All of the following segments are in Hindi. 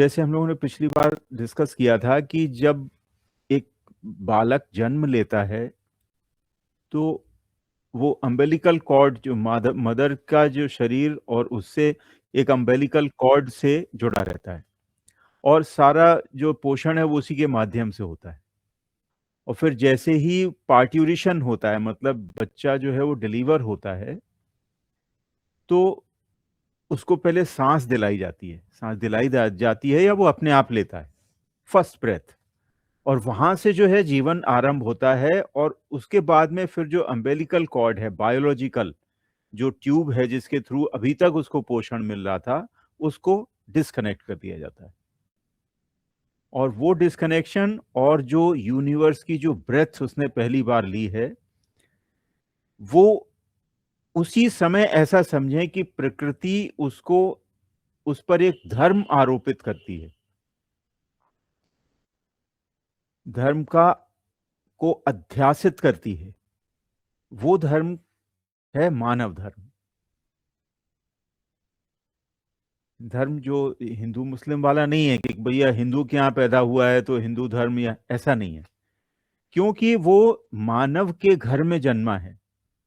जैसे हम लोगों ने पिछली बार डिस्कस किया था कि जब एक बालक जन्म लेता है तो वो अम्बिलिकल कॉर्ड जो मदर का जो शरीर और उससे एक अम्बिलिकल कॉर्ड से जुड़ा रहता है और सारा जो पोषण है वो उसी के माध्यम से होता है। और फिर जैसे ही पार्ट्यूरिशन होता है, मतलब बच्चा जो है वो डिलीवर होता है, तो उसको पहले सांस दिलाई जाती है, जाती है या वो अपने आप लेता है फर्स्ट ब्रेथ। और वहां से जो है जीवन आरंभ होता है और उसके बाद में फिर जो अम्बिलिकल कॉर्ड है, बायोलॉजिकल जो ट्यूब है जिसके थ्रू अभी तक उसको पोषण मिल रहा था, उसको डिस्कनेक्ट कर दिया जाता है। और वो डिस्कनेक्शन और जो यूनिवर्स की जो ब्रेथ उसने पहली बार ली है, वो उसी समय ऐसा समझें कि प्रकृति उसको उस पर एक धर्म आरोपित करती है, धर्म का को अध्यासित करती है। वो धर्म है मानव धर्म। धर्म जो हिंदू मुस्लिम वाला नहीं है कि भैया हिंदू के यहाँ पैदा हुआ है तो हिंदू धर्म, या ऐसा नहीं है। क्योंकि वो मानव के घर में जन्मा है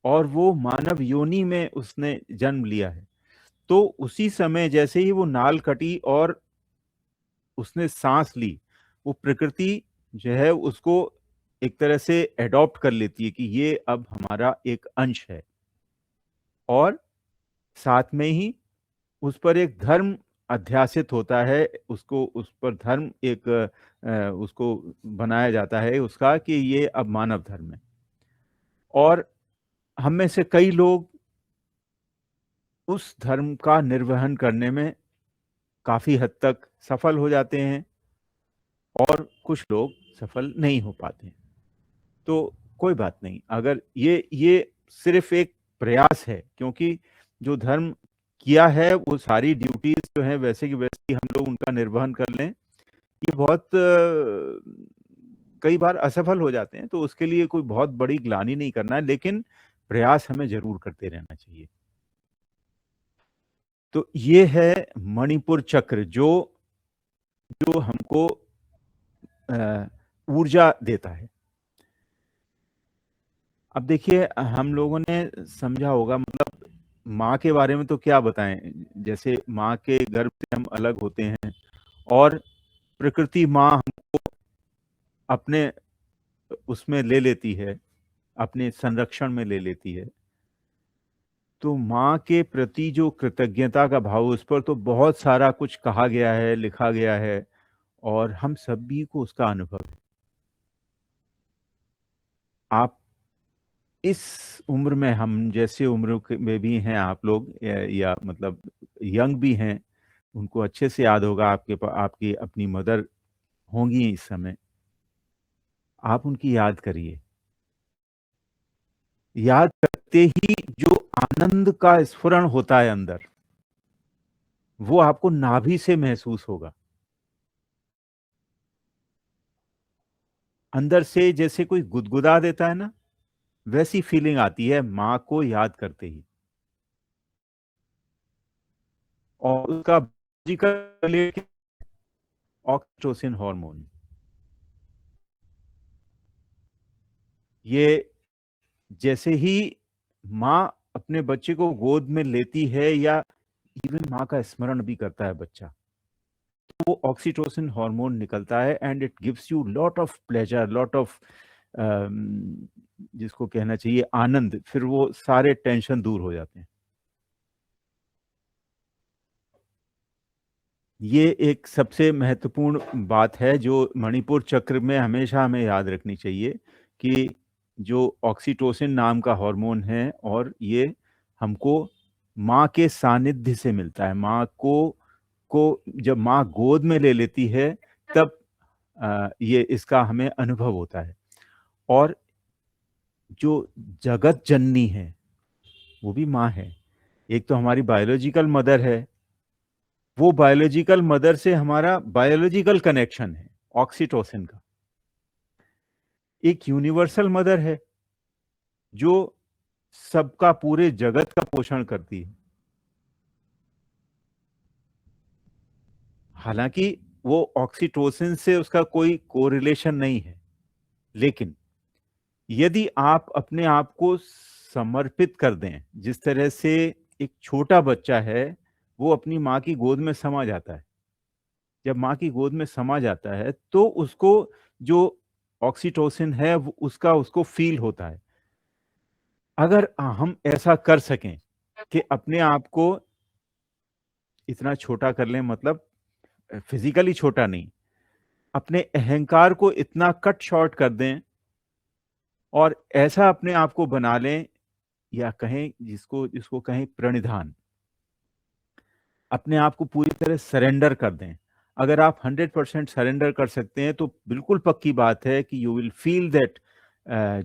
और वो मानव योनि में उसने जन्म लिया है। तो उसी समय जैसे ही वो नाल कटी और उसने सांस ली, वो प्रकृति जो है उसको एक तरह से एडॉप्ट कर लेती है कि ये अब हमारा एक अंश है। और साथ में ही उस पर एक धर्म अध्यासित होता है, उसको उस पर धर्म एक उसको बनाया जाता है उसका कि ये अब मानव धर्म है। और हम में से कई लोग उस धर्म का निर्वहन करने में काफी हद तक सफल हो जाते हैं और कुछ लोग सफल नहीं हो पाते हैं। तो कोई बात नहीं, अगर ये सिर्फ एक प्रयास है, क्योंकि जो धर्म किया है वो सारी ड्यूटीज जो है वैसे की वैसे ही हम लोग उनका निर्वहन कर लें, ये बहुत कई बार असफल हो जाते हैं। तो उसके लिए कोई बहुत बड़ी ग्लानि नहीं करना है, लेकिन प्रयास हमें जरूर करते रहना चाहिए। तो ये है मणिपुर चक्र जो जो हमको ऊर्जा देता है। अब देखिए, हम लोगों ने समझा होगा, मतलब माँ के बारे में तो क्या बताएं। जैसे माँ के गर्भ से हम अलग होते हैं और प्रकृति माँ हमको अपने उसमें ले लेती है, अपने संरक्षण में ले लेती है। तो माँ के प्रति जो कृतज्ञता का भाव, उस पर तो बहुत सारा कुछ कहा गया है, लिखा गया है और हम सभी को उसका अनुभव है। आप इस उम्र में, हम जैसे उम्र में भी हैं आप लोग, या मतलब यंग भी हैं, उनको अच्छे से याद होगा, आपकी अपनी मदर होंगी इस समय। आप उनकी याद करिए। याद करते ही जो आनंद का स्फुरण होता है अंदर, वो आपको नाभि से महसूस होगा। अंदर से जैसे कोई गुदगुदा देता है ना, वैसी फीलिंग आती है माँ को याद करते ही। और उसका ऑक्सीटोसिन हार्मोन, ये जैसे ही माँ अपने बच्चे को गोद में लेती है या इवन माँ का स्मरण भी करता है बच्चा, तो वो ऑक्सीटोसिन हार्मोन निकलता है and it gives you lot of pleasure, lot of जिसको कहना चाहिए आनंद। फिर वो सारे टेंशन दूर हो जाते हैं। ये एक सबसे महत्वपूर्ण बात है जो मणिपुर चक्र में हमेशा हमें याद रखनी चाहिए कि जो ऑक्सीटोसिन नाम का हार्मोन है, और ये हमको माँ के सानिध्य से मिलता है। माँ को जब माँ गोद में ले लेती है तब ये इसका हमें अनुभव होता है। और जो जगत जननी है वो भी माँ है। एक तो हमारी बायोलॉजिकल मदर है, वो बायोलॉजिकल मदर से हमारा बायोलॉजिकल कनेक्शन है ऑक्सीटोसिन का। एक यूनिवर्सल मदर है जो सबका, पूरे जगत का पोषण करती है। हालांकि वो ऑक्सीटोसिन से उसका कोई कोरिलेशन नहीं है। लेकिन यदि आप अपने आप को समर्पित कर दें, जिस तरह से एक छोटा बच्चा है वो अपनी माँ की गोद में समा जाता है, जब माँ की गोद में समा जाता है तो उसको जो ऑक्सीटोसिन है वो उसका उसको फील होता है। अगर हम ऐसा कर सकें कि अपने आप को इतना छोटा कर लें, मतलब फिजिकली छोटा नहीं, अपने अहंकार को इतना कट शॉर्ट कर दें और ऐसा अपने आप को बना लें, या कहें जिसको जिसको कहें प्रणिधान, अपने आप को पूरी तरह सरेंडर कर दें। अगर आप 100% सरेंडर कर सकते हैं तो बिल्कुल पक्की बात है कि you will feel that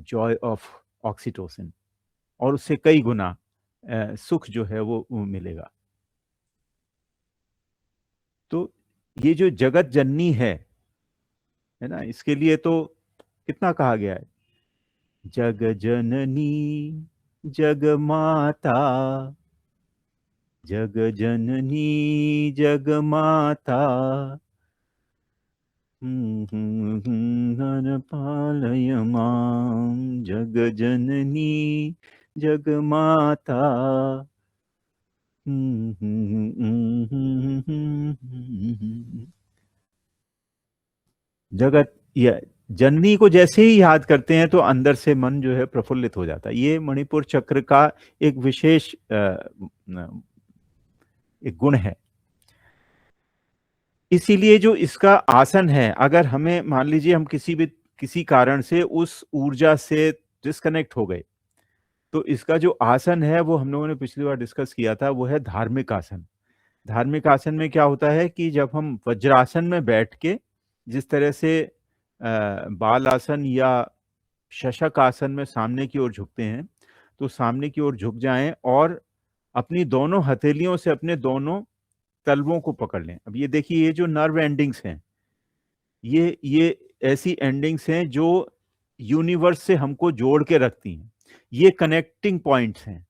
Joy of oxytocin, और उससे कई गुना सुख जो है वो मिलेगा। तो ये जो जगत जननी है ना, इसके लिए तो कितना कहा गया है, जग जननी जग माता, जग जननी जग माता, पालय मां जग जननी जग माता। जगत या जननी को जैसे ही याद करते हैं तो अंदर से मन जो है प्रफुल्लित हो जाता है। ये मणिपुर चक्र का एक विशेष एक गुण है। इसीलिए जो इसका आसन है, अगर हमें मान लीजिए हम किसी कारण से उस ऊर्जा से डिस्कनेक्ट हो गए, तो इसका जो आसन है वो हम लोगों ने पिछली बार डिस्कस किया था, वो है धार्मिक आसन। धार्मिक आसन में क्या होता है कि जब हम वज्रासन में बैठ के जिस तरह से बाल आसन या शशक आसन में सामने की ओर झुकते हैं, तो सामने की ओर झुक जाएं और अपनी दोनों हथेलियों से अपने दोनों तलवों को पकड़ लें। अब ये देखिए, ये जो नर्व एंडिंग्स हैं, ये ऐसी एंडिंग्स हैं जो यूनिवर्स से हमको जोड़ के रखती हैं। ये कनेक्टिंग पॉइंट्स हैं।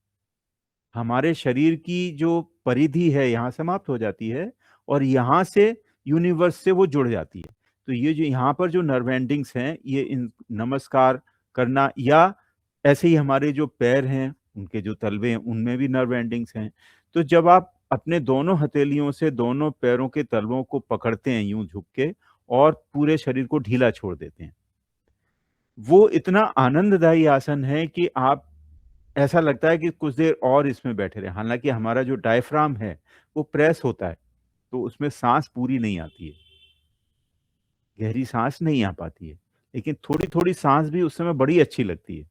हमारे शरीर की जो परिधि है यहाँ समाप्त हो जाती है और यहाँ से यूनिवर्स से वो जुड़ जाती है। तो ये जो यहाँ पर जो नर्व एंडिंग्स हैं, ये इन नमस्कार करना, या ऐसे ही हमारे जो पैर हैं उनके जो तलवे हैं उनमें भी नर्व एंडिंग्स हैं। तो जब आप अपने दोनों हथेलियों से दोनों पैरों के तलवों को पकड़ते हैं यूं झुक के और पूरे शरीर को ढीला छोड़ देते हैं, वो इतना आनंददायी आसन है कि आप ऐसा लगता है कि कुछ देर और इसमें बैठे रहे। हालांकि हमारा जो डायफ्राम है वो प्रेस होता है, तो उसमें सांस पूरी नहीं आती है, गहरी सांस नहीं आ पाती है, लेकिन थोड़ी थोड़ी सांस भी उस समय बड़ी अच्छी लगती है।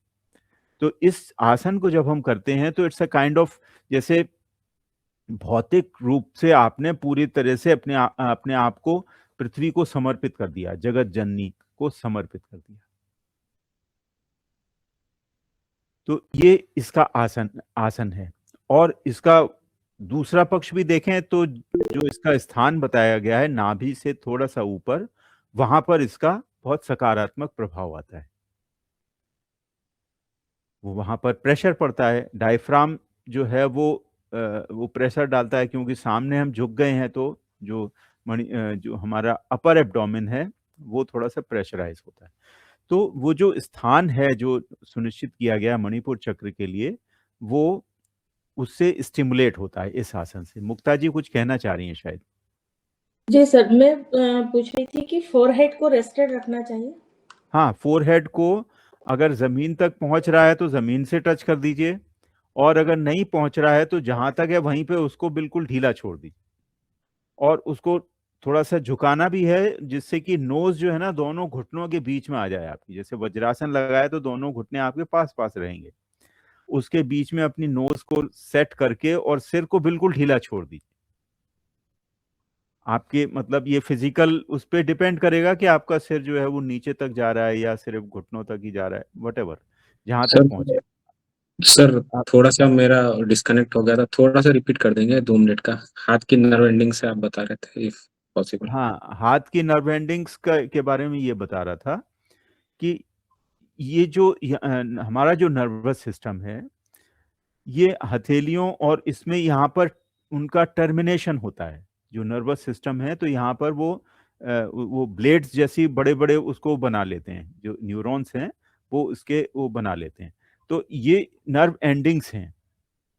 तो इस आसन को जब हम करते हैं तो इट्स अ काइंड ऑफ, जैसे भौतिक रूप से आपने पूरी तरह से अपने आप को पृथ्वी को समर्पित कर दिया, जगत जननी को समर्पित कर दिया। तो ये इसका आसन आसन है। और इसका दूसरा पक्ष भी देखें तो जो इसका स्थान बताया गया है नाभि से थोड़ा सा ऊपर, वहां पर इसका बहुत सकारात्मक प्रभाव आता है। वो वहां पर प्रेशर पड़ता है, डायफ्राम जो है वो प्रेशर डालता है, क्योंकि सामने हम झुक गए हैं, तो जो हमारा अपर एब्डोमेन है वो थोड़ा सा प्रेशराइज होता है। तो वो जो स्थान है जो सुनिश्चित किया गया मणिपुर चक्र के लिए, वो उससे स्टिमुलेट होता है इस आसन से। मुक्ता जी कुछ कहना चाह रही हैं शायद। जी सर, मैं पूछ रही थी कि फोरहेड को रेस्टेड रखना चाहिए। हाँ, फोरहेड को अगर जमीन तक पहुंच रहा है तो जमीन से टच कर दीजिए, और अगर नहीं पहुंच रहा है तो जहां तक है वहीं पे उसको बिल्कुल ढीला छोड़ दीजिए, और उसको थोड़ा सा झुकाना भी है जिससे कि नोज जो है ना दोनों घुटनों के बीच में आ जाए आपकी। जैसे वज्रासन लगाए तो दोनों घुटने आपके पास पास रहेंगे, उसके बीच में अपनी नोज को सेट करके और सिर को बिल्कुल ढीला छोड़ दीजिए। आपके मतलब ये फिजिकल उस पर डिपेंड करेगा कि आपका सिर जो है वो नीचे तक जा रहा है या सिर्फ घुटनों तक ही जा रहा है, वटेवर जहां तक पहुंचे। सर आप थोड़ा सा मेरा डिस्कनेक्ट हो गया था, थोड़ा सा रिपीट कर देंगे 2 मिनट का। हाथ की नर्व एंडिंग से आप बता रहे थे, इफ पॉसिबल। हाँ, हाथ की नर्व एंडिंग्स के बारे में ये बता रहा था कि ये जो हमारा जो नर्वस सिस्टम है, ये हथेलियों और इसमें यहाँ पर उनका टर्मिनेशन होता है। जो नर्वस सिस्टम है तो यहाँ पर वो वो ब्लेड्स जैसी बड़े बड़े उसको बना लेते हैं, जो न्यूरॉन्स हैं वो उसके वो बना लेते हैं। तो ये नर्व एंडिंग्स हैं,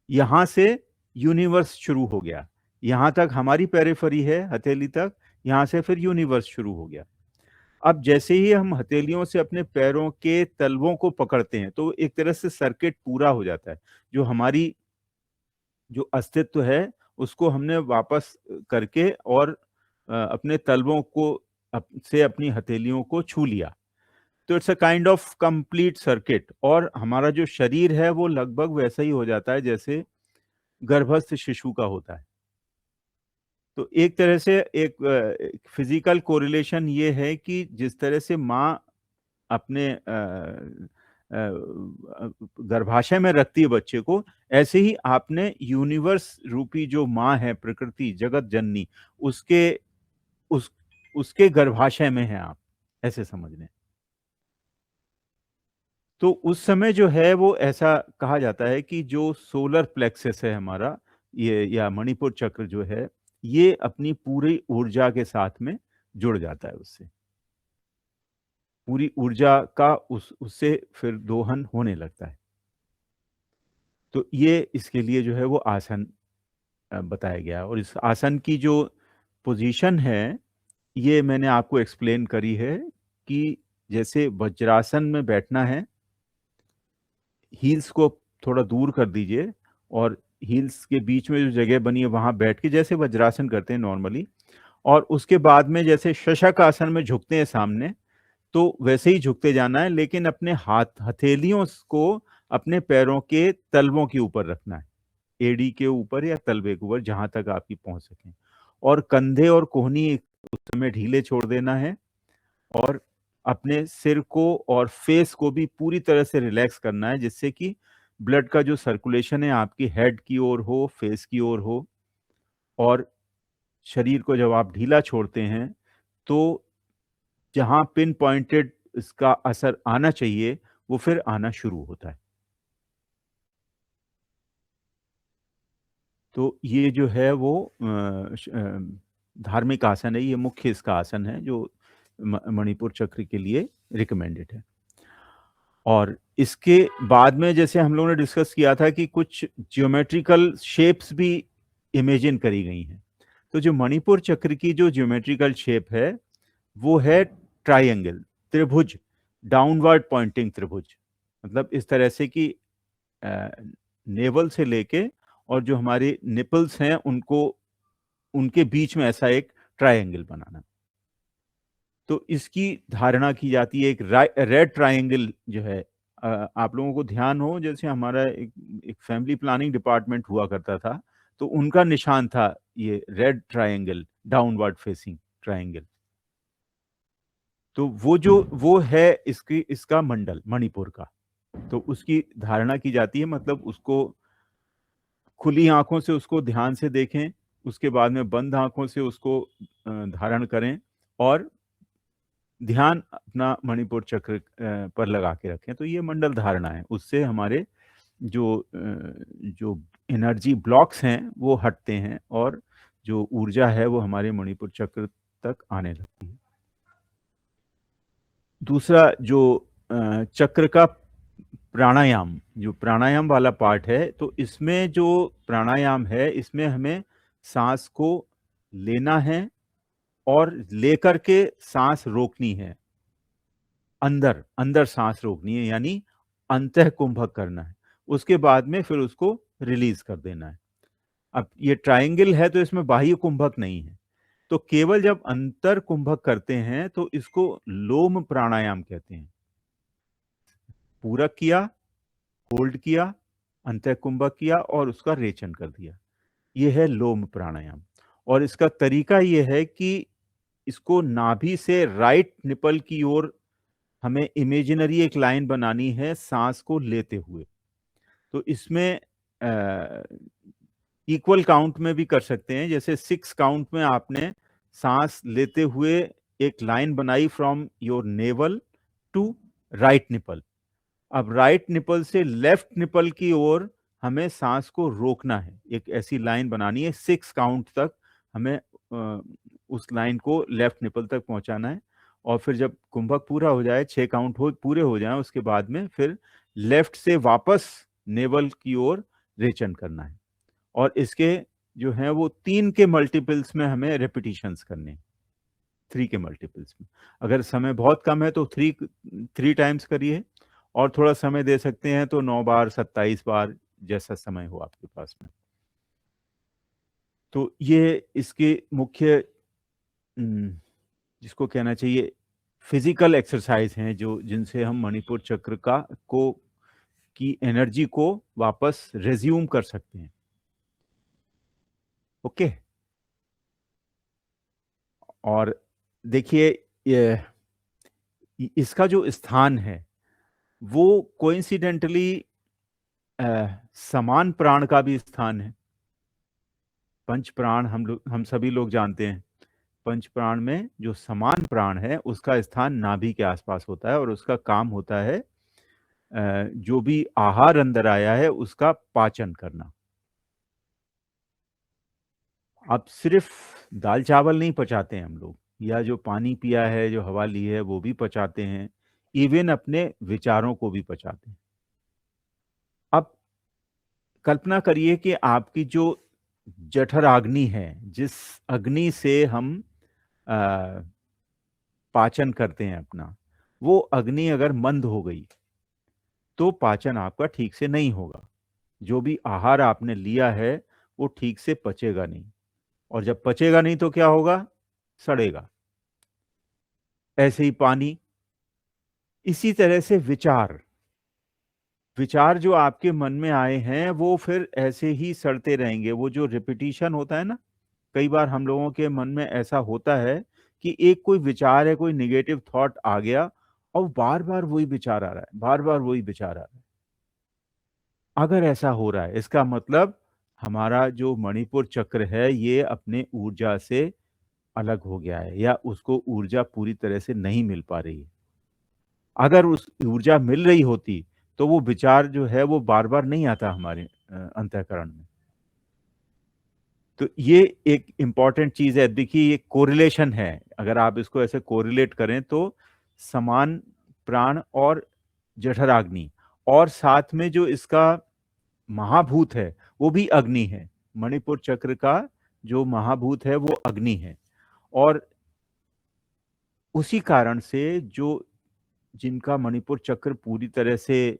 यहाँ से यूनिवर्स शुरू हो गया, यहाँ तक हमारी पेरिफेरी है हथेली तक, यहाँ से फिर यूनिवर्स शुरू हो गया। अब जैसे ही हम हथेलियों से अपने पैरों के तलवों को पकड़ते हैं तो एक तरह से सर्किट पूरा हो जाता है, जो हमारी जो अस्तित्व है उसको हमने वापस करके और अपने तलवों को से अपनी हथेलियों को छू लिया। तो it's a kind of complete circuit, और हमारा जो शरीर है वो लगभग वैसा ही हो जाता है जैसे गर्भस्थ शिशु का होता है। तो एक तरह से एक फिजिकल कोरिलेशन ये है कि जिस तरह से माँ अपने गर्भाशय में रखती है बच्चे को, ऐसे ही आपने यूनिवर्स रूपी जो माँ है, प्रकृति जगत जननी, उसके गर्भाशय में है आप, ऐसे समझ लें। तो उस समय जो है वो ऐसा कहा जाता है कि जो सोलर प्लेक्सस है हमारा, ये या मणिपुर चक्र जो है, ये अपनी पूरी ऊर्जा के साथ में जुड़ जाता है उससे, पूरी ऊर्जा का उससे फिर दोहन होने लगता है। तो ये इसके लिए जो है वो आसन बताया गया, और इस आसन की जो पोजीशन है ये मैंने आपको एक्सप्लेन करी है कि जैसे वज्रासन में बैठना है, हील्स को थोड़ा दूर कर दीजिए और हील्स के बीच में जो जगह बनी है वहां बैठ के जैसे वज्रासन करते हैं नॉर्मली, और उसके बाद में जैसे शशक आसन में झुकते हैं सामने, तो वैसे ही झुकते जाना है, लेकिन अपने हथेलियों को अपने पैरों के तलवों के ऊपर रखना है, एड़ी के ऊपर या तलवे के ऊपर, जहां तक आपकी पहुंच सके, और कंधे और कोहनी उस समय ढीले छोड़ देना है, और अपने सिर को और फेस को भी पूरी तरह से रिलैक्स करना है, जिससे कि ब्लड का जो सर्कुलेशन है आपकी हेड की ओर हो, फेस की ओर हो, और शरीर को जब आप ढीला छोड़ते हैं तो जहां पिन पॉइंटेड इसका असर आना चाहिए वो फिर आना शुरू होता है। तो ये जो है वो धार्मिक आसन है, ये मुख्य इसका आसन है जो मणिपुर चक्र के लिए रिकमेंडेड है। और इसके बाद में जैसे हम लोगों ने डिस्कस किया था कि कुछ ज्योमेट्रिकल शेप्स भी इमेजिन करी गई हैं। तो जो मणिपुर चक्र की जो ज्योमेट्रिकल शेप है वो है ट्रायंगल, त्रिभुज, डाउनवर्ड पॉइंटिंग त्रिभुज, मतलब इस तरह से कि नेवल से लेके और जो हमारे निपल्स हैं उनको, उनके बीच में ऐसा एक ट्रायंगल बनाना। तो इसकी धारणा की जाती है एक रेड ट्रायंगल जो है, आप लोगों को ध्यान हो जैसे हमारा एक फैमिली प्लानिंग डिपार्टमेंट हुआ करता था, तो उनका निशान था ये red triangle, downward facing triangle. तो वो है इसका मंडल मणिपुर का, तो उसकी धारणा की जाती है, मतलब उसको खुली आंखों से उसको ध्यान से देखें, उसके बाद में बंद आंखों से उसको धारण करें और ध्यान अपना मणिपुर चक्र पर लगा के रखें। तो ये मंडल धारणा है, उससे हमारे जो एनर्जी ब्लॉक्स हैं वो हटते हैं और जो ऊर्जा है वो हमारे मणिपुर चक्र तक आने लगती है। दूसरा जो चक्र का प्राणायाम, जो प्राणायाम वाला पार्ट है, तो इसमें जो प्राणायाम है इसमें हमें सांस को लेना है और लेकर के सांस रोकनी है, अंदर अंदर सांस रोकनी है, यानी अंतः कुंभक करना है, उसके बाद में फिर उसको रिलीज कर देना है। अब ये ट्रायंगल है तो इसमें बाह्य कुंभक नहीं है, तो केवल जब अंतर कुंभक करते हैं तो इसको लोम प्राणायाम कहते हैं। पूरक किया, होल्ड किया, अंतः कुंभक किया और उसका रेचन कर दिया, ये है लोम प्राणायाम। और इसका तरीका ये है कि इसको नाभि से राइट निपल की ओर हमें इमेजिनरी एक लाइन बनानी है सांस को लेते हुए। तो इसमें इक्वल काउंट में भी कर सकते हैं, जैसे 6 काउंट में आपने सांस लेते हुए एक लाइन बनाई from your navel to right nipple. अब राइट निपल से लेफ्ट निपल की ओर हमें सांस को रोकना है, एक ऐसी लाइन बनानी है, 6 काउंट तक हमें उस लाइन को लेफ्ट निपल तक पहुंचाना है, और फिर जब कुंभक पूरा हो जाए, 6 काउंट पूरे हो जाए, उसके बाद में फिर लेफ्ट से वापस नेवल की ओर रेचन करना है। और इसके जो है वो 3 के मल्टीपल्स में हमें रेपिटेशंस करने, 3 के मल्टीपल्स में। अगर समय बहुत कम है तो 3 टाइम्स करिए, और थोड़ा समय दे सकते हैं तो 9 बार, 27 बार, जैसा समय हो आपके पास में। तो ये इसके मुख्य जिसको कहना चाहिए फिजिकल एक्सरसाइज हैं, जो जिनसे हम मणिपुर चक्र की एनर्जी को वापस रेज्यूम कर सकते हैं। ओके। और देखिए, इसका जो स्थान है वो कोइंसिडेंटली समान प्राण का भी स्थान है। पंच प्राण हम सभी लोग जानते हैं। पंच प्राण में जो समान प्राण है उसका स्थान नाभि के आसपास होता है, और उसका काम होता है जो भी आहार अंदर आया है उसका पाचन करना। अब सिर्फ दाल चावल नहीं पचाते हैं हम लोग, या जो पानी पिया है, जो हवा ली है, वो भी पचाते हैं, इवन अपने विचारों को भी पचाते हैं। अब कल्पना करिए कि आपकी जो जठराग्नि है, जिस अग्नि से हम पाचन करते हैं अपना, वो अग्नि अगर मंद हो गई तो पाचन आपका ठीक से नहीं होगा। जो भी आहार आपने लिया है वो ठीक से पचेगा नहीं, और जब पचेगा नहीं तो क्या होगा? सड़ेगा। ऐसे ही पानी, इसी तरह से विचार जो आपके मन में आए हैं वो फिर ऐसे ही सड़ते रहेंगे। वो जो रिपीटिशन होता है ना, कई बार हम लोगों के मन में ऐसा होता है कि एक कोई विचार है, कोई निगेटिव थॉट आ गया, और बार बार वही विचार आ रहा है, बार बार वही विचार आ रहा है। अगर ऐसा हो रहा है, इसका मतलब हमारा जो मणिपुर चक्र है ये अपने ऊर्जा से अलग हो गया है, या उसको ऊर्जा पूरी तरह से नहीं मिल पा रही है। अगर उस ऊर्जा मिल रही होती तो वो विचार जो है वो बार बार नहीं आता हमारे अंतःकरण में। तो ये एक इंपॉर्टेंट चीज है। देखिए, ये कोरिलेशन है। अगर आप इसको ऐसे कोरिलेट करें तो समान प्राण और जठराग्नि, और साथ में जो इसका महाभूत है वो भी अग्नि है। मणिपुर चक्र का जो महाभूत है वो अग्नि है, और उसी कारण से जो जिनका मणिपुर चक्र पूरी तरह से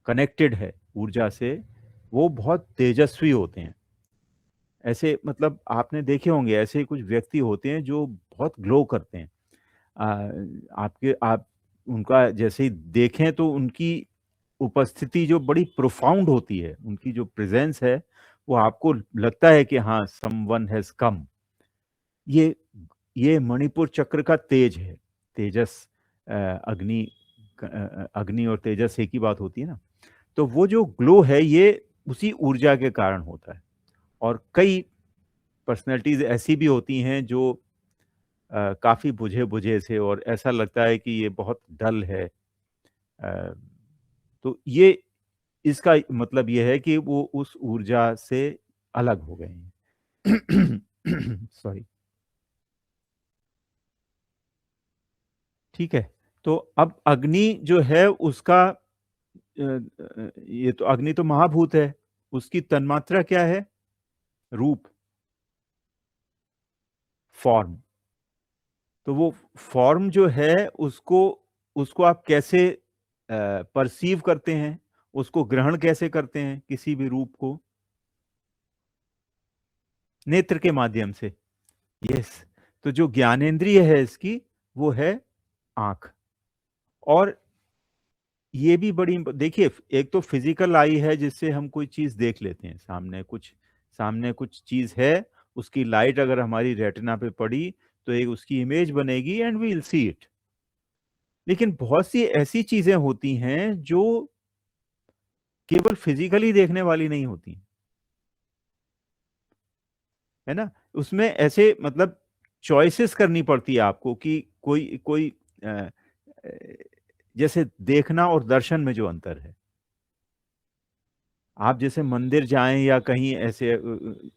कनेक्टेड है ऊर्जा से, वो बहुत तेजस्वी होते हैं। ऐसे मतलब आपने देखे होंगे, ऐसे कुछ व्यक्ति होते हैं जो बहुत ग्लो करते हैं। आप उनका जैसे ही देखें तो उनकी उपस्थिति जो बड़ी प्रोफाउंड होती है, उनकी जो प्रेजेंस है, वो आपको लगता है कि हाँ, समवन हैज कम। ये मणिपुर चक्र का तेज है। तेजस, अग्नि और तेजस एक ही बात होती है ना। तो वो जो ग्लो है ये उसी ऊर्जा के कारण होता है। और कई पर्सनैलिटीज ऐसी भी होती हैं जो काफी बुझे बुझे से, और ऐसा लगता है कि ये बहुत डल है। तो ये इसका मतलब ये है कि वो उस ऊर्जा से अलग हो गए हैं। सॉरी। ठीक है। तो अब अग्नि जो है उसका ये तो अग्नि तो महाभूत है, उसकी तन्मात्रा क्या है? रूप, फॉर्म। तो वो फॉर्म जो है उसको उसको आप कैसे परसीव करते हैं, उसको ग्रहण कैसे करते हैं किसी भी रूप को? नेत्र के माध्यम से। यस। तो जो ज्ञानेंद्रिय है इसकी, वो है आंख। और ये भी बड़ी देखिए, एक तो फिजिकल आई है जिससे हम कोई चीज देख लेते हैं, सामने कुछ चीज है, उसकी लाइट अगर हमारी रेटिना पे पड़ी तो एक उसकी इमेज बनेगी and we will see it. लेकिन बहुत सी ऐसी चीजें होती हैं जो केवल फिजिकली देखने वाली नहीं होती, है ना। उसमें ऐसे मतलब चॉइसेस करनी पड़ती है आपको कि कोई कोई अ, अ, जैसे देखना और दर्शन में जो अंतर है। आप जैसे मंदिर जाएं या कहीं ऐसे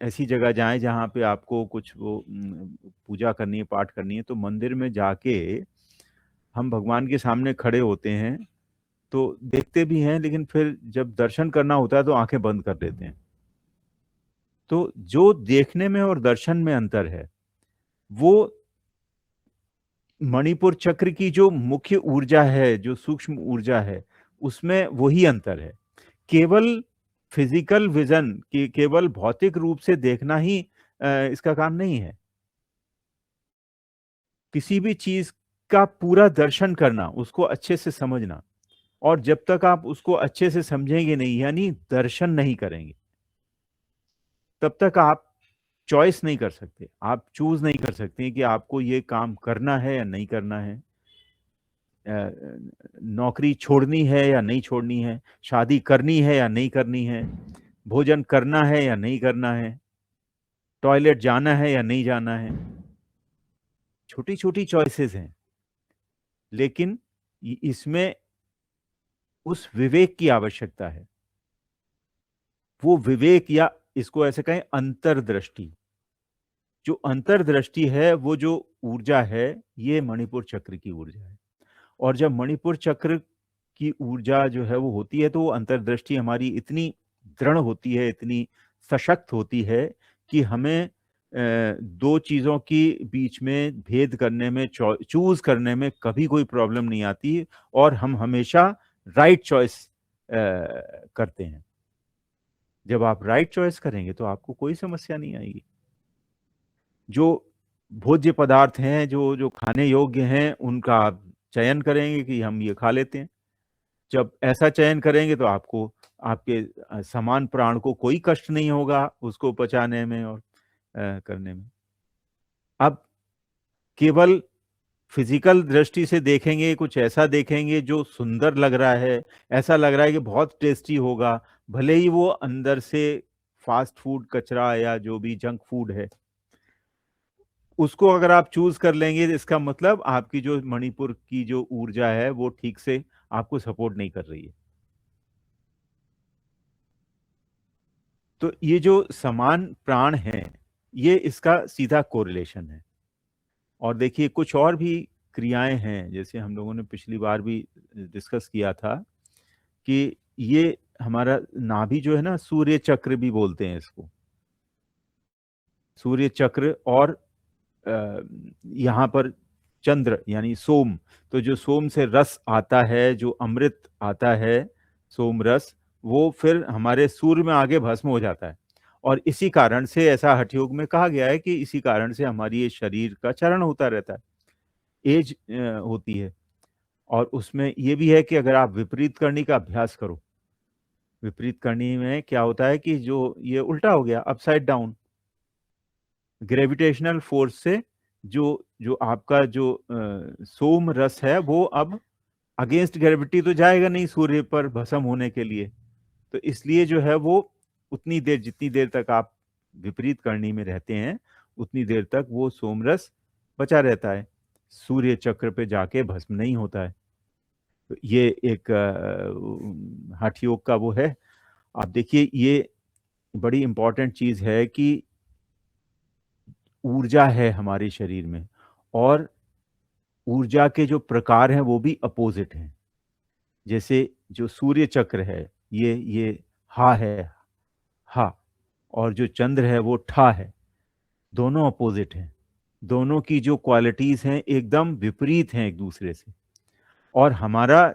ऐसी जगह जाएं जहाँ पे आपको कुछ वो पूजा करनी है, पाठ करनी है, तो मंदिर में जाके हम भगवान के सामने खड़े होते हैं तो देखते भी हैं, लेकिन फिर जब दर्शन करना होता है तो आंखें बंद कर देते हैं। तो जो देखने में और दर्शन में अंतर है, वो मणिपुर चक्र की जो मुख्य ऊर्जा है, जो सूक्ष्म ऊर्जा है, उसमें वही अंतर है। केवल फिजिकल विजन की, केवल भौतिक रूप से देखना ही इसका काम नहीं है। किसी भी चीज का पूरा दर्शन करना, उसको अच्छे से समझना, और जब तक आप उसको अच्छे से समझेंगे नहीं, यानी दर्शन नहीं करेंगे, तब तक आप चॉइस नहीं कर सकते, आप चूज नहीं कर सकते कि आपको ये काम करना है या नहीं करना है, नौकरी छोड़नी है या नहीं छोड़नी है, शादी करनी है या नहीं करनी है, भोजन करना है या नहीं करना है, टॉयलेट जाना है या नहीं जाना है। छोटी छोटी चॉइसेस हैं, लेकिन इसमें उस विवेक की आवश्यकता है। वो विवेक, या इसको ऐसे कहें अंतर्दृष्टि, जो अंतर्दृष्टि है, वो जो ऊर्जा है, ये मणिपुर चक्र की ऊर्जा है। और जब मणिपुर चक्र की ऊर्जा जो है वो होती है, तो वो अंतर्दृष्टि हमारी इतनी दृढ़ होती है, इतनी सशक्त होती है कि हमें दो चीजों की बीच में भेद करने में, चूज करने में कभी कोई प्रॉब्लम नहीं आती, और हम हमेशा राइट चॉइस करते हैं। जब आप राइट चॉइस करेंगे तो आपको कोई समस्या नहीं आएगी। जो भोज्य पदार्थ हैं, जो जो खाने योग्य हैं, उनका आप चयन करेंगे कि हम ये खा लेते हैं। जब ऐसा चयन करेंगे तो आपको, आपके समान प्राण को कोई कष्ट नहीं होगा उसको पचाने में और करने में। अब केवल फिजिकल दृष्टि से देखेंगे, कुछ ऐसा देखेंगे जो सुंदर लग रहा है, ऐसा लग रहा है कि बहुत टेस्टी होगा, भले ही वो अंदर से फास्ट फूड कचरा या जो भी जंक फूड है, उसको अगर आप चूज कर लेंगे, इसका मतलब आपकी जो मणिपुर की जो ऊर्जा है वो ठीक से आपको सपोर्ट नहीं कर रही है। तो ये जो समान प्राण है, ये इसका सीधा कोरिलेशन है। और देखिए कुछ और भी क्रियाएं हैं, जैसे हम लोगों ने पिछली बार भी डिस्कस किया था कि ये हमारा नाभि जो है ना, सूर्य चक्र भी बोलते हैं इसको, सूर्य चक्र। और यहाँ पर चंद्र यानी सोम, तो जो सोम से रस आता है, जो अमृत आता है, सोम रस, वो फिर हमारे सूर्य में आगे भस्म हो जाता है। और इसी कारण से, ऐसा हठ योग में कहा गया है कि इसी कारण से हमारी ये शरीर का चरण होता रहता है, एज होती है। और उसमें ये भी है कि अगर आप विपरीत करनी का अभ्यास करो, विपरीत करनी में क्या होता है कि जो ये उल्टा हो गया, अपसाइड डाउन, ग्रेविटेशनल फोर्स से जो जो आपका जो सोम रस है, वो अब अगेंस्ट ग्रेविटी तो जाएगा नहीं सूर्य पर भस्म होने के लिए। तो इसलिए जो है वो उतनी देर, जितनी देर तक आप विपरीत करनी में रहते हैं, उतनी देर तक वो सोमरस बचा रहता है, सूर्य चक्र पे जाके भस्म नहीं होता है। तो ये एक हठ योग का वो है। आप देखिए, ये बड़ी इंपॉर्टेंट चीज है कि ऊर्जा है हमारे शरीर में, और ऊर्जा के जो प्रकार हैं वो भी अपोजिट हैं। जैसे जो सूर्य चक्र है, ये हा है, हा, और जो चंद्र है वो ठा है, दोनों अपोजिट हैं। दोनों की जो क्वालिटीज हैं एकदम विपरीत हैं एक दूसरे से। और हमारा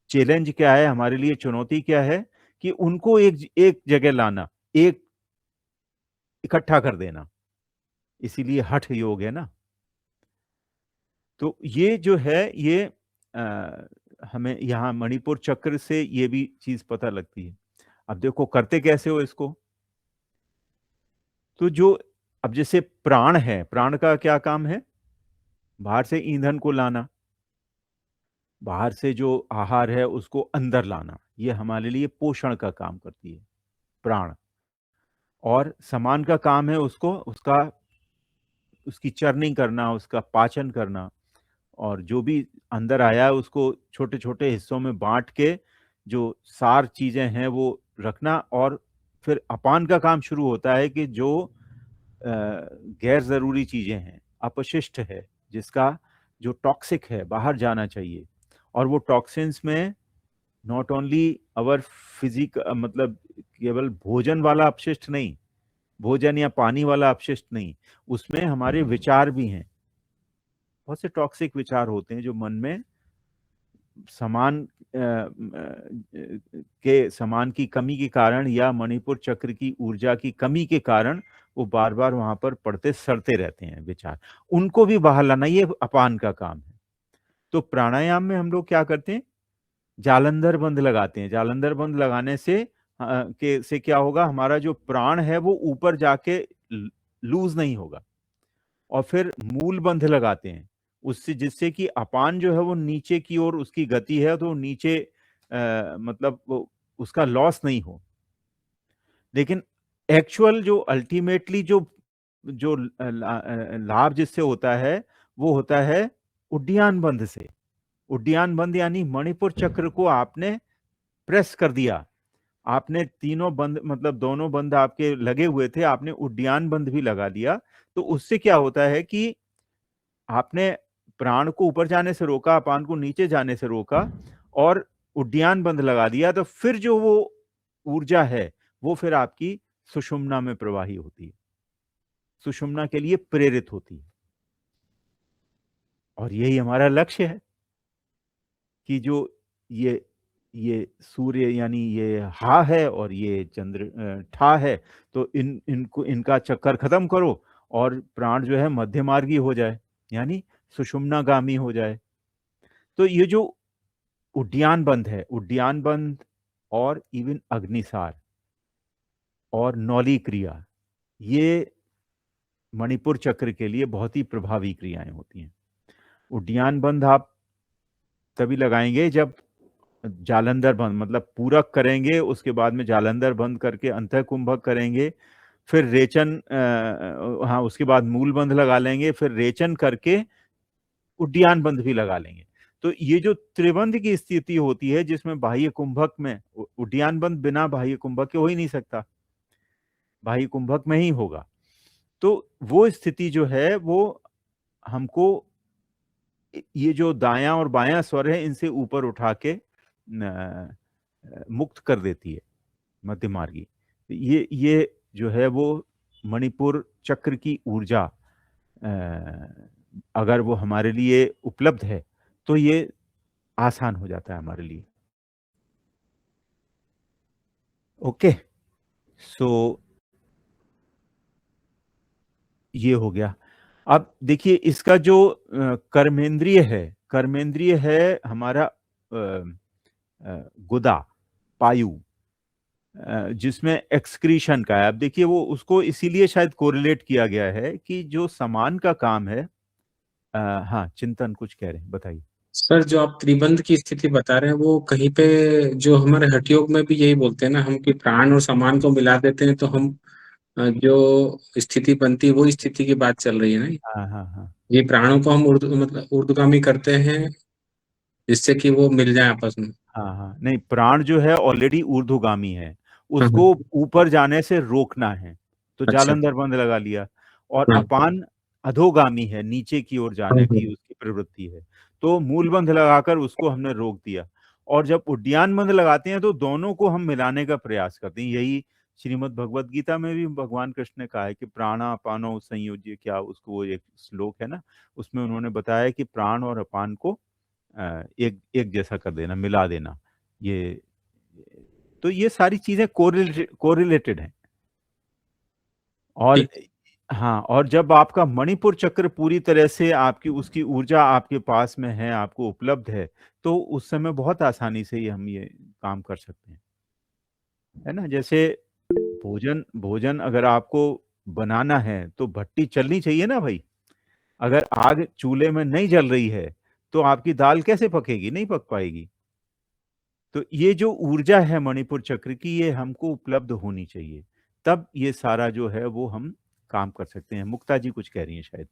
चैलेंज क्या है, हमारे लिए चुनौती क्या है, कि उनको एक एक जगह लाना, एक इकट्ठा कर देना। इसीलिए हठ योग है ना। तो ये जो है, ये हमें यहाँ मणिपुर चक्र से ये भी चीज पता लगती है। अब देखो करते कैसे हो इसको। तो जो, अब जैसे प्राण है, प्राण का क्या काम है, बाहर से ईंधन को लाना, बाहर से जो आहार है उसको अंदर लाना, ये हमारे लिए पोषण का काम करती है प्राण। और सामान का काम है उसको, उसकी चर्निंग करना, उसका पाचन करना, और जो भी अंदर आया है उसको छोटे छोटे हिस्सों में बांट के जो सार चीजें हैं वो रखना। और फिर अपान का काम शुरू होता है कि जो गैर जरूरी चीजें हैं, अपशिष्ट है, जिसका जो टॉक्सिक है बाहर जाना चाहिए। और वो टॉक्सिन्स में नॉट ओनली अवर फिजिक, मतलब केवल भोजन वाला अपशिष्ट नहीं, भोजन या पानी वाला अपशिष्ट नहीं, उसमें हमारे विचार भी हैं। बहुत से टॉक्सिक विचार होते हैं जो मन में समान की कमी के कारण या मणिपुर चक्र की ऊर्जा की कमी के कारण वो बार बार वहां पर पड़ते सड़ते रहते हैं विचार। उनको भी बाहर लाना ये अपान का काम है। तो प्राणायाम में हम लोग क्या करते हैं, जालंधर बंद लगाते हैं। जालंधर बंद लगाने से क्या होगा, हमारा जो प्राण है वो ऊपर जाके लूज नहीं होगा। और फिर मूल बंध लगाते हैं उससे, जिससे कि अपान जो है वो नीचे की ओर उसकी गति है, तो नीचे मतलब वो उसका लॉस नहीं हो। लेकिन एक्चुअल जो अल्टीमेटली जो जो लाभ जिससे होता है वो होता है उड्डयन बंध से। उड्डयन बंध यानी मणिपुर चक्र को आपने प्रेस कर दिया, आपने तीनों बंद, मतलब दोनों बंद आपके लगे हुए थे, आपने उड्डयन बंध भी लगा दिया। तो उससे क्या होता है कि आपने प्राण को ऊपर जाने से रोका, अपान को नीचे जाने से रोका, और उड्डयन बंध लगा दिया। तो फिर जो वो ऊर्जा है वो फिर आपकी सुषुम्ना में प्रवाही होती है, सुषुम्ना के लिए प्रेरित होती है। और यही हमारा लक्ष्य है कि जो ये सूर्य यानी ये हा है और ये चंद्र ठा है, तो इनका चक्कर खत्म करो और प्राण जो है मध्य मार्गी हो जाए, यानी सुषुम्नागामी हो जाए। तो ये जो उड्डयन बंध है, उड्डयन बंध और इवन अग्निसार और नौली क्रिया, ये मणिपुर चक्र के लिए बहुत ही प्रभावी क्रियाएं होती हैं। उड्डयन बंध आप तभी लगाएंगे जब जालंधर बंद, मतलब पूरक करेंगे, उसके बाद में जालंधर बंद करके अंतः कुंभक करेंगे, फिर रेचन, हाँ, उसके बाद मूल बंध लगा लेंगे, फिर रेचन करके उड्डयन बंध भी लगा लेंगे। तो ये जो त्रिबंध की स्थिति होती है जिसमें बाह्य कुंभक में, उड्डयन बंध बिना बाह्य कुंभक के हो ही नहीं सकता, बाह्य कुंभक में ही होगा। तो वो स्थिति जो है वो हमको ये जो दायां और बायां स्वर है इनसे ऊपर उठा के मुक्त कर देती है, मध्य मार्गी। ये जो है वो मणिपुर चक्र की ऊर्जा, अगर वो हमारे लिए उपलब्ध है तो ये आसान हो जाता है हमारे लिए। ओके, सो ये हो गया। अब देखिए इसका जो कर्मेंद्रिय है हमारा गुदा, पायु, जिसमें एक्सक्रीशन का है। अब देखिए वो उसको इसीलिए शायद कोरिलेट किया गया है कि जो समान का काम है। हाँ, चिंतन कुछ कह रहे हैं, बताइए। सर, जो आप त्रिबंध की स्थिति बता रहे हैं वो कहीं पे जो हमारे हठ योग में भी यही बोलते हैं ना हम, कि प्राण और समान को मिला देते हैं तो हम जो स्थिति बनती है वो स्थिति की बात चल रही है ना। हाँ हाँ हाँ ये प्राणों को हम मतलब ऊर्ध्वगामी करते हैं जिससे कि वो मिल जाए आपस में। हाँ हाँ, नहीं, प्राण जो है ऑलरेडी ऊर्ध्वगामी है, हाँ, उसको ऊपर जाने से रोकना है, तो अच्छा। जालंधर बंद लगा लिया। और हाँ, अपान अधोगामी है, नीचे की ओर हाँ, जाने की उसकी प्रवृत्ति है, तो मूल बंध लगाकर उसको हमने रोक दिया। और जब उड्डयन बंध लगाते हैं तो दोनों को हम मिलाने का प्रयास करते हैं। यही श्रीमद् भगवत गीता में भी भगवान कृष्ण ने कहा है कि प्राणा अपानो संयोज्य, क्या उसको वो एक श्लोक है ना, उसमें उन्होंने बताया कि प्राण और अपान को एक एक जैसा कर देना, मिला देना। ये तो ये सारी चीजें कोरिलेटेड हैं। और ठीक। हाँ, और जब आपका मणिपुर चक्र पूरी तरह से आपकी उसकी ऊर्जा आपके पास में है, आपको उपलब्ध है, तो उस समय बहुत आसानी से हम ये काम कर सकते हैं, है ना। जैसे भोजन भोजन अगर आपको बनाना है तो भट्टी चलनी चाहिए ना भाई। अगर आग चूल्हे में नहीं जल रही है तो आपकी दाल कैसे पकेगी, नहीं पक पाएगी। तो ये जो ऊर्जा है मणिपुर चक्र की, ये हमको उपलब्ध होनी चाहिए, तब ये सारा जो है वो हम काम कर सकते हैं। मुक्ता जी कुछ कह रही हैं शायद।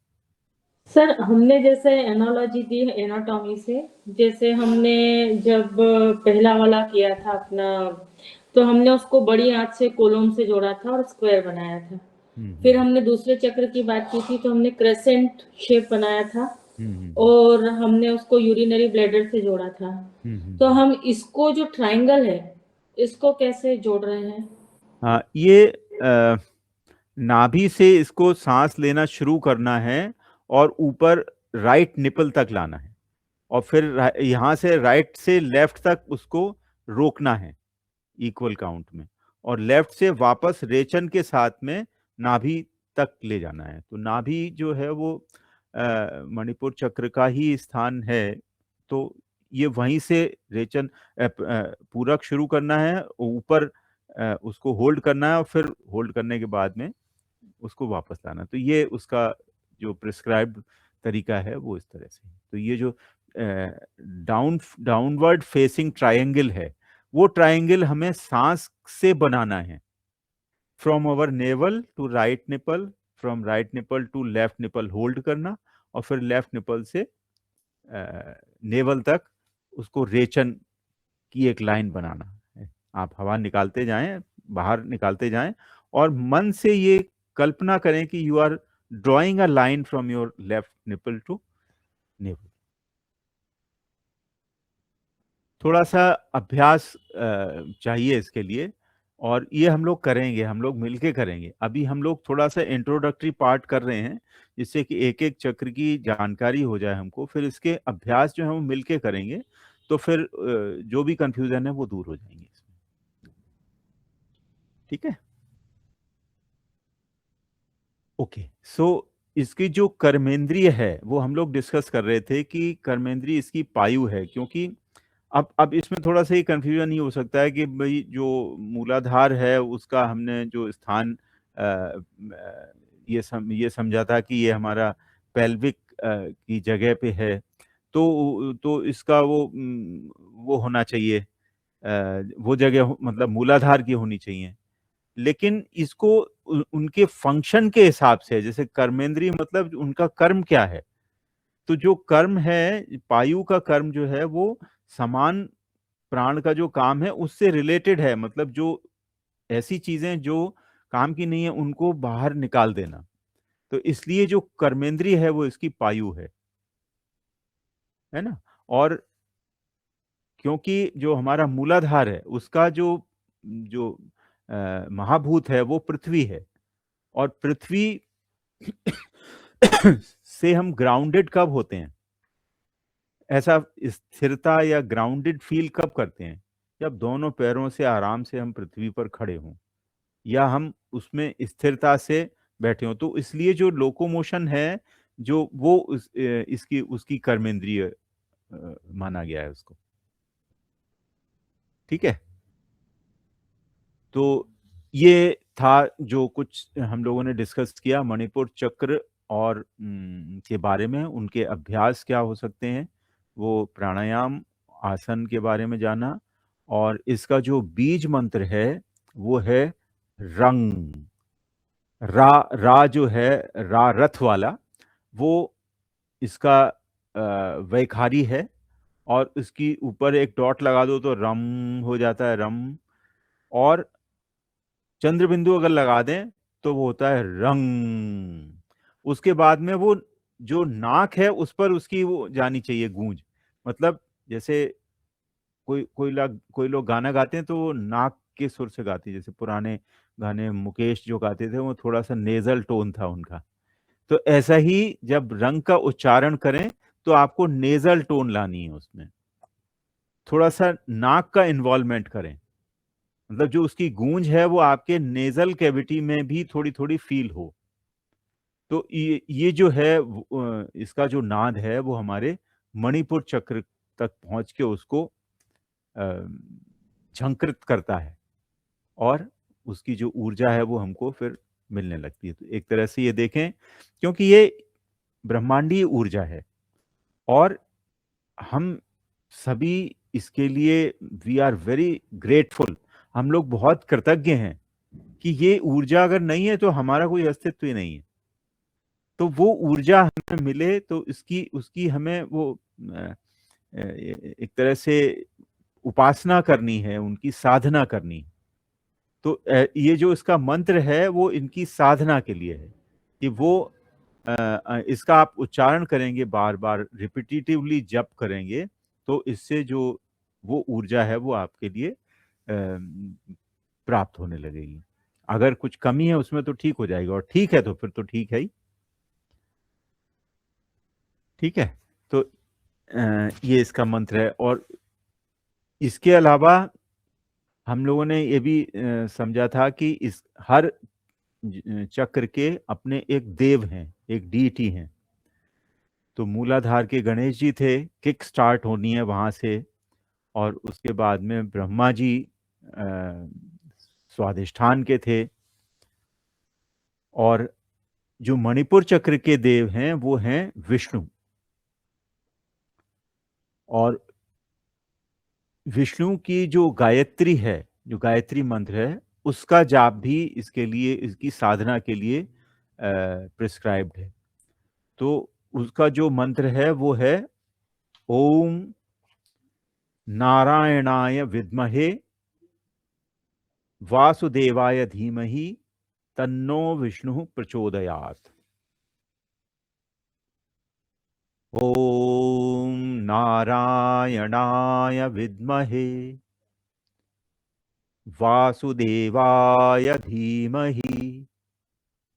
सर, हमने जैसे एनालॉजी दी है एनाटॉमी से, जैसे हमने जब पहला वाला किया था अपना, तो हमने उसको बड़ी आंच से कोलम से जोड़ा था और स्क्वायर बनाया था। फिर हमने दूसरे चक्र की बात की थी तो हमने क्रेसेंट शेप बनाया था और हमने उसको यूरिनरी ब्लैडर से जोड़ा था। तो हम इसको जो ट्रायंगल है इसको कैसे जोड़ रहे हैं? हाँ, ये नाभि से इसको सांस लेना शुरू करना है और ऊपर राइट निपल तक लाना है और फिर यहाँ से राइट से लेफ्ट तक उसको रोकना है इक्वल काउंट में, और लेफ्ट से वापस रेचन के साथ में नाभि तक ले जाना है। तो नाभि जो है वो मणिपुर चक्र का ही स्थान है, तो ये वहीं से रेचन पूरक शुरू करना है, ऊपर उसको होल्ड करना है और फिर होल्ड करने के बाद में उसको वापस लाना। तो ये उसका जो प्रिस्क्राइब्ड तरीका है वो इस तरह से। तो ये जो डाउनवर्ड फेसिंग ट्रायंगल है वो ट्रायंगल हमें सांस से बनाना है। From our navel to right nipple, from right nipple to left nipple hold करना और फिर लेफ्ट निपल से नेवल तक उसको रेचन की एक लाइन बनाना है। आप हवा निकालते जाएं, बाहर निकालते जाएं और मन से ये कल्पना करें कि you are drawing a line from your left nipple to navel. थोड़ा सा अभ्यास चाहिए इसके लिए और ये हम लोग करेंगे, हम लोग मिलके करेंगे। अभी हम लोग थोड़ा सा इंट्रोडक्टरी पार्ट कर रहे हैं जिससे कि एक एक चक्र की जानकारी हो जाए हमको, फिर इसके अभ्यास जो है वो मिलके करेंगे तो फिर जो भी कंफ्यूजन है वो दूर हो जाएंगे इसमें। ठीक है, ओके। सो इसकी जो कर्मेंद्रिय है वो हम लोग डिस्कस कर रहे थे कि कर्मेंद्रिय इसकी पायु है, क्योंकि अब इसमें थोड़ा सा ही कंफ्यूजन ही हो सकता है कि भाई जो मूलाधार है उसका हमने जो स्थान ये समझा था कि ये हमारा पेल्विक की जगह पे है, तो इसका वो होना चाहिए, वो जगह मतलब मूलाधार की होनी चाहिए। लेकिन इसको उनके फंक्शन के हिसाब से, जैसे कर्मेंद्रिय मतलब उनका कर्म क्या है, तो जो कर्म है पायु का कर्म जो है वो समान प्राण का जो काम है उससे रिलेटेड है, मतलब जो ऐसी चीजें जो काम की नहीं है उनको बाहर निकाल देना। तो इसलिए जो कर्मेंद्रिय है वो इसकी पायु है ना। और क्योंकि जो हमारा मूलाधार है उसका जो जो महाभूत है वो पृथ्वी है, और पृथ्वी से हम ग्राउंडेड कब होते हैं, ऐसा स्थिरता या ग्राउंडेड फील कब करते हैं, जब दोनों पैरों से आराम से हम पृथ्वी पर खड़े हों या हम उसमें स्थिरता से बैठे हों। तो इसलिए जो लोकोमोशन है जो वो इसकी उसकी कर्मेंद्रिय माना गया है उसको। ठीक है, तो ये था जो कुछ हम लोगों ने डिस्कस किया मणिपुर चक्र और के बारे में, उनके अभ्यास क्या हो सकते हैं, वो प्राणायाम आसन के बारे में जाना, और इसका जो बीज मंत्र है वो है रंग। रा जो है रा रथ वाला, वो इसका वैखारी है, और इसकी ऊपर एक डॉट लगा दो तो रम हो जाता है, रम। और चंद्र बिंदु अगर लगा दें तो वो होता है रंग। उसके बाद में वो जो नाक है उस पर उसकी वो जानी चाहिए गूंज, मतलब जैसे कोई लोग गाना गाते हैं तो वो नाक के सुर से गाते हैं, जैसे पुराने गाने मुकेश जो गाते थे वो थोड़ा सा नेजल टोन था उनका। तो ऐसा ही जब रंग का उच्चारण करें तो आपको नेजल टोन लानी है, उसमें थोड़ा सा नाक का इन्वॉल्वमेंट करें, मतलब जो उसकी गूंज है वो आपके नेजल कैविटी में भी थोड़ी थोड़ी फील हो। तो ये जो है इसका जो नाद है वो हमारे मणिपुर चक्र तक पहुंच के उसको झंकृत करता है, और उसकी जो ऊर्जा है वो हमको फिर मिलने लगती है। तो एक तरह से ये देखें, क्योंकि ये ब्रह्मांडीय ऊर्जा है और हम सभी इसके लिए वी आर वेरी ग्रेटफुल, हम लोग बहुत कृतज्ञ हैं कि ये ऊर्जा अगर नहीं है तो हमारा कोई अस्तित्व ही नहीं है। तो वो ऊर्जा हमें मिले तो इसकी उसकी हमें वो एक तरह से उपासना करनी है, उनकी साधना करनी है। तो ये जो इसका मंत्र है वो इनकी साधना के लिए है कि वो इसका आप उच्चारण करेंगे, बार बार रिपीटिटिवली जप करेंगे, तो इससे जो वो ऊर्जा है वो आपके लिए प्राप्त होने लगेगी। अगर कुछ कमी है उसमें तो ठीक हो जाएगा, और ठीक है तो फिर तो ठीक है ही। ठीक है, तो ये इसका मंत्र है। और इसके अलावा हम लोगों ने ये भी समझा था कि इस हर चक्र के अपने एक देव हैं, एक डीटी हैं। तो मूलाधार के गणेश जी थे, किक स्टार्ट होनी है वहां से, और उसके बाद में ब्रह्मा जी स्वाधिष्ठान के थे, और जो मणिपुर चक्र के देव हैं वो हैं विष्णु। और विष्णु की जो गायत्री है, जो गायत्री मंत्र है, उसका जाप भी इसके लिए, इसकी साधना के लिए प्रिस्क्राइब्ड है। तो उसका जो मंत्र है वो है ओम नारायणाय विद्महे वासुदेवाय धीमहि तन्नो विष्णु प्रचोदयात्। ओम नारायणाय विद्महे वासुदेवाय धीमहि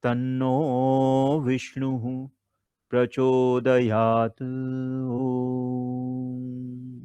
तन्नो विष्णु प्रचोदयात्। ओम।